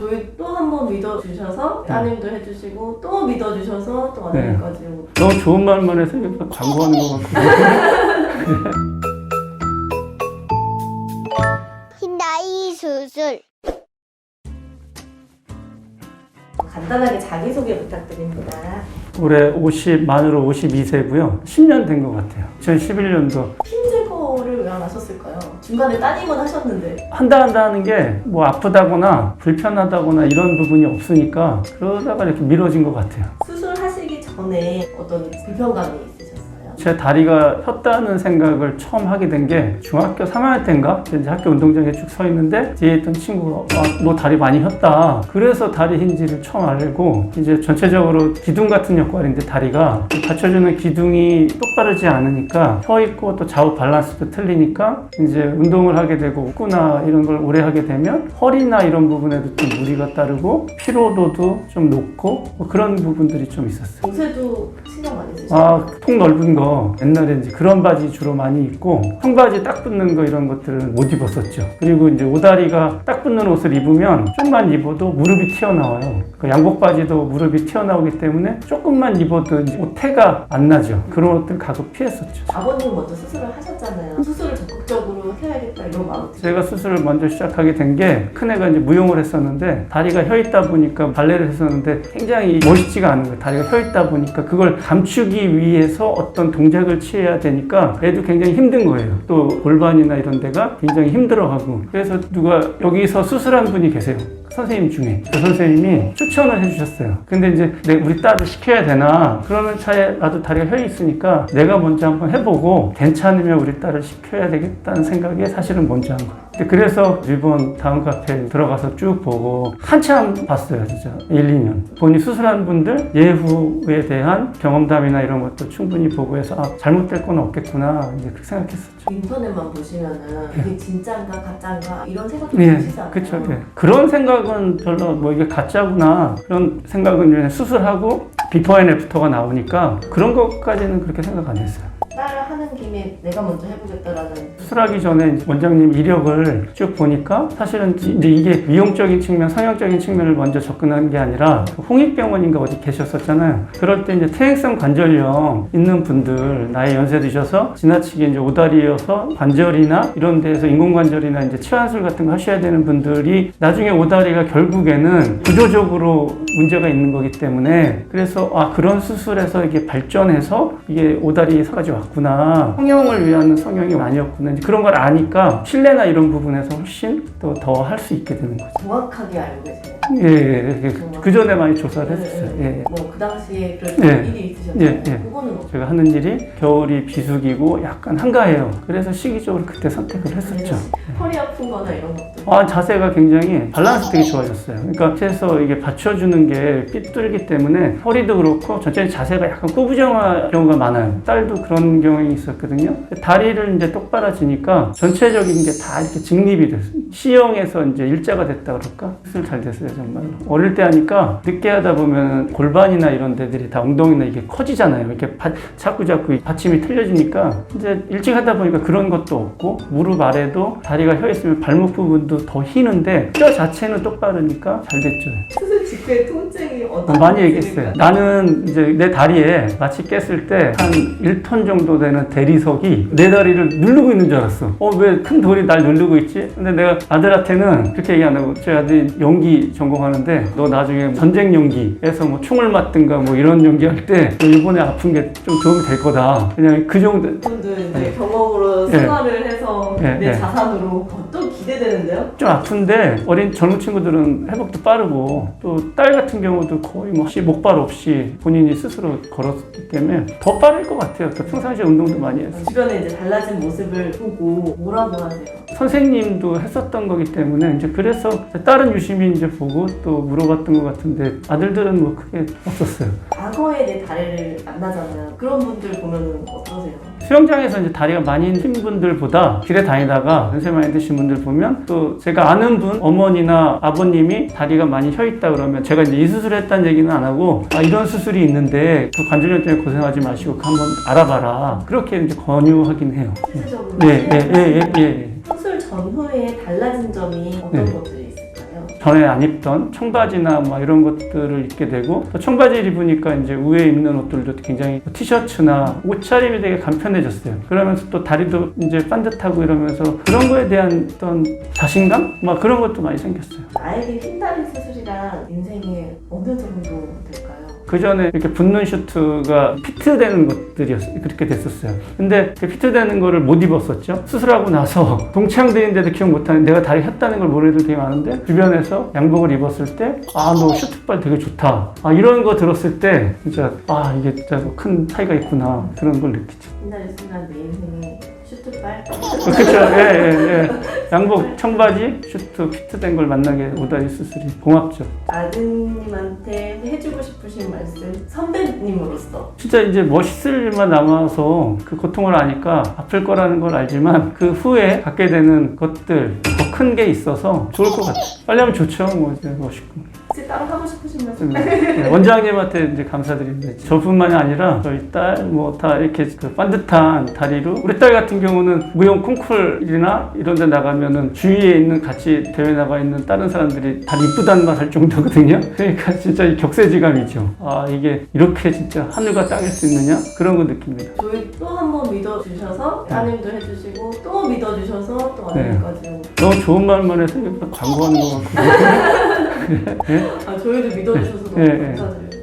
저희 또 한 번 믿어주셔서 따님도 해주시고 또 믿어주셔서 또 언니까지 오고. 너무 좋은 말만 해서 광고하는 것 같고. 나이 수술. 간단하게 자기소개 부탁드립니다. 올해 만으로 52세고요. 10년 된 것 같아요. 2011년도. 핀 제거를 왜 안 하셨을까요? 중간에 따님은 하셨는데. 한다 하는 게 뭐 아프다거나 불편하다거나 이런 부분이 없으니까 그러다가 이렇게 미뤄진 것 같아요. 수술하시기 전에 어떤 불편감이 있으셨어요? 제 다리가 혔다는 생각을 처음 하게 된 게 중학교 3학년 때인가? 이제 학교 운동장에 쭉 서 있는데 뒤에 있던 친구가 너 다리 많이 혔다. 그래서 다리 흰지를 처음 알고 이제 전체적으로 기둥 같은 역할인데 다리가 받쳐주는 기둥이 똑바르지 않으니까 혀 있고 또 좌우 밸런스도 틀리니까 이제 운동을 하게 되고 축구나 이런 걸 오래 하게 되면 허리나 이런 부분에도 좀 무리가 따르고 피로도도 좀 높고 뭐 그런 부분들이 좀 있었어요. 요새도 신경 많이 쓰시나요? 통 넓은 거 옛날에 이제 그런 바지 주로 많이 입고 청바지 딱 붙는 거 이런 것들은 못 입었었죠. 그리고 이제 오다리가 딱 붙는 옷을 입으면 좀만 입어도 무릎이 튀어나와요. 그 양복 바지도 무릎이 튀어나오기 때문에 조금만 입어도 이제 오태가 안 나죠. 그런 것들 가급 피했었죠. 아버님 먼저 수술을 하셨잖아요. 수술을 적극적으로 해야겠다 이런 마음. 제가 수술을 먼저 시작하게 된 게 큰애가 이제 무용을 했었는데 다리가 혀 있다 보니까 발레를 했었는데 굉장히 멋있지가 않은 거예요. 다리가 혀 있다 보니까 그걸 감추기 위해서 어떤 동작을 취해야 되니까 애도 굉장히 힘든 거예요. 또 골반이나 이런 데가 굉장히 힘들어하고 그래서 누가 여기서 수술한 분이 계세요. 선생님 중에 그 선생님이 추천을 해주셨어요. 근데 이제 우리 딸을 시켜야 되나 그러는 차에 나도 다리가 혀 있으니까 내가 먼저 한번 해보고 괜찮으면 우리 딸을 시켜야 되겠다는 생각에 사실은 먼저 한 거예요. 그래서 일본 다음 카페에 들어가서 쭉 보고 한참 봤어요. 진짜 1, 2년 본인이 수술한 분들 예후에 대한 경험담이나 이런 것도 충분히 보고 해서 잘못될 건 없겠구나 이제 그렇게 생각했었죠. 인터넷만 보시면은 이게 진짜인가 가짜인가 이런 생각도 예, 드시잖아요. 그렇죠. 예. 그런 생각은 별로 뭐 이게 가짜구나 그런 생각은 그냥 수술하고 비포 앤 애프터가 나오니까 그런 것까지는 그렇게 생각 안 했어요. 딸을 하는 김에 내가 먼저 해보겠다라는. 수술하기 전에 원장님 이력을 쭉 보니까 사실은 이제 이게 미용적인 측면, 성형적인 측면을 먼저 접근한 게 아니라 홍익병원인가 어디 계셨었잖아요. 그럴 때 이제 퇴행성 관절염 있는 분들 나이 연세 드셔서 지나치게 이제 오다리여서 관절이나 이런 데에서 인공관절이나 이제 치환술 같은 거 하셔야 되는 분들이 나중에 오다리가 결국에는 구조적으로 문제가 있는 거기 때문에 그래서 그런 수술에서 이게 발전해서 이게 오다리에서까지 왔구나. 성형을 위한 성형이 아니었구나. 이제 그런 걸 아니까 실내나 이런 부분에서 훨씬 더 할 수 있게 되는 거죠. 정확하게 알고 계세요. 예. 그 전에 많이 조사를 했었어요. 예. 뭐 그 당시에 그런 일이 있으셨잖아요. 그거는 어떻게? 제가 하는 일이 겨울이 비수기고 약간 한가해요. 그래서 시기적으로 그때 선택을 했었죠. 허리 아픈 거나 이런 것도. 자세가 굉장히 밸런스 되게 좋아졌어요. 그러니까 그래서 이게 받쳐주는 게 삐뚤기 때문에 허리도 그렇고 전체적인 자세가 약간 꾸부정한 경우가 많아요. 딸도 그런 경향이 있었거든요. 다리를 이제 똑바라지니까 전체적인 게 다 이렇게 직립이 됐어요. C형에서 이제 일자가 됐다 그럴까? 수술 잘 됐어요, 정말. 어릴 때 하니까 늦게 하다 보면 골반이나 이런 데들이 다 엉덩이나 이게 커지잖아요. 이렇게 자꾸 받침이 틀려지니까 이제 일찍 하다 보니까 그런 것도 없고 무릎 아래도 다리가 혀 있으면 발목 부분도 더 휘는데 뼈 자체는 똑바르니까 잘 됐죠. 수술 직후에 통증이 어떤? 많이 얘기했어요. 나는 이제 내 다리에 마취 깼을 때 한 1톤 정도 되는 대리석이 내 다리를 누르고 있는 줄 알았어. 왜 큰 돌이 날 누르고 있지? 근데 내가 아들한테는 그렇게 얘기 안 하고 제 아들이 연기 전공하는데 너 나중에 전쟁 연기에서 뭐 총을 맞든가 뭐 이런 연기할 때 이번에 아픈 게 좀 도움이 될 거다. 그냥 그 정도. 분들 이제 경험으로 생활을 해서 내 자산으로 또 기대되는데요? 좀 아픈데 어린 젊은 친구들은 회복도 빠르고 또 딸 같은 경우도 거의 뭐 목발 없이 본인이 스스로 걸었기 때문에 더 빠를 것 같아요. 또 평상시에 운동도 많이 했어요. 주변에 이제 달라진 모습을 보고 뭐라고 하세요? 선생님도 했었던 거기 때문에 이제 그래서 딸은 유심히 이제 보고 또 물어봤던 것 같은데 아들들은 뭐 크게 없었어요. 과거에 내 다리를 만나잖아요. 그런 분들 보면은 어떠세요? 수영장에서 이제 다리가 많이 흰 분들보다 길에 다니다가 연세 많이 드신 분들 보면 또 제가 아는 분 어머니나 아버님이 다리가 많이 혀 있다 그러면 제가 이제 이 수술을 했다는 얘기는 안 하고 이런 수술이 있는데 그 관절염 때문에 고생하지 마시고 한번 알아봐라 그렇게 이제 권유하긴 해요. 실질적으로 예. 수술 전후에 달라진 점이 어떤 것들이 있을까요? 전에 안 입던 청바지나 막 이런 것들을 입게 되고 또 청바지를 입으니까 이제 위에 입는 옷들도 굉장히 티셔츠나 옷차림이 되게 간편해졌어요. 그러면서 또 다리도 이제 반듯하고 이러면서 그런 거에 대한 어떤 자신감? 막 그런 것도 많이 생겼어요. 나에게 흰다리 수술이란 인생에 어느 정도 될까요? 그 전에 이렇게 붙는 슈트가 피트되는 것들이었어요. 그렇게 됐었어요. 근데 그 피트되는 거를 못 입었었죠. 수술하고 나서 동창들인데도 기억 못하는 내가 다리 혔다는 걸 모르는 애들 되게 많은데 주변에서 양복을 입었을 때 아, 너 슈트발 되게 좋다. 아, 이런 거 들었을 때 진짜 아, 이게 진짜 큰 차이가 있구나. 그런 걸 느끼죠. 흰다리 순간 내 인생에 슈트빨? 그렇죠. 예. 양복, 청바지, 슈트, 피트된 걸 만나게 오다리 수술이 고맙죠. 아드님한테 해주고 싶으신 말씀 선배님으로서 진짜 이제 멋있을 일만 남아서 그 고통을 아니까 아플 거라는 걸 알지만 그 후에 갖게 되는 것들 더 큰 게 있어서 좋을 것 같아요. 빨리 하면 좋죠. 뭐 이제 멋있고. 혹시 따로 하고 싶으신 말씀? 네, 원장님한테 이제 감사드립니다. 저뿐만이 아니라 저희 딸 뭐 다 이렇게 그 반듯한 다리로 우리 딸 같은 경우는 무용 콩쿨이나 이런 데 나가면은 주위에 있는 같이 대회 나가 있는 다른 사람들이 다리 이쁘다는 말 할 정도거든요. 그러니까 진짜 이 격세지감이죠. 아, 이게 이렇게 진짜 하늘과 땅일 수 있느냐? 그런 거 느낍니다. 저희 또 한 번 믿어주셔서 따님도 해주시고 또 믿어주셔서 또 네. 아드님까지 너무 좋은 말만 해서 광고하는 것 같고. 아, 저희도 믿어주셔서 너무 네. 감사드려요.